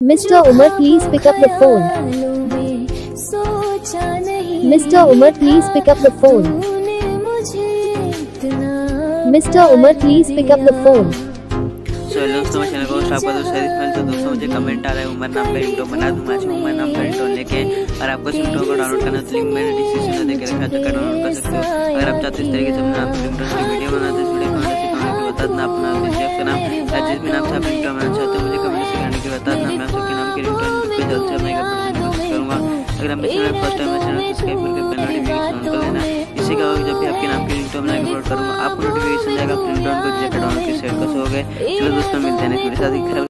Mr. Umar, please pick up the phone. Mr. Umar, please pick up the phone. Mr. Umar, please pick up the phone. So hello दोस्तों, मैं channel को start कर दूँ। तो दोस्तों मुझे comment आ रहा है उमर नाम का रिंगटोन बना दूँ। आज उमर नाम का रिंगटोन लेके और आपको रिंगटोन को डाउनलोड करना तो लिंक मैंने डिस्क्रिप्शन में देकर रखा है, तो डाउनलोड कर सकते हो। अगर आप चाहते हो इस तरीके से अपने नाम रिंगटोन की वीडियो बनाते हो, इस वीडियो को बता देना अपना शेफ का नाम या जिस भी नाम से आप रिंगटोन बनाना चाहते हो, मुझे कमेंट से करने के बता देना। मैं सबके नाम की रिंगटोन पे जल्द से मैं कोशिश करूँगा। अगर आप मेरे चैनल फर्स्ट टाइम मेरे चैनल सब्सक्राइब करके बेल नोटिफिकेशन ऑन कर लेना। इससे क्या होगा, जब भी आपके नाम की रिंगटोन बनाकर अपलोड करूँगा आपको नोटिफिकेशन जाएगा। रिंगटोन को डाउनलोड के सेट कर सो गए। चलो दोस्तों, मिलते हैं नेक्स्ट वीडियो के साथ।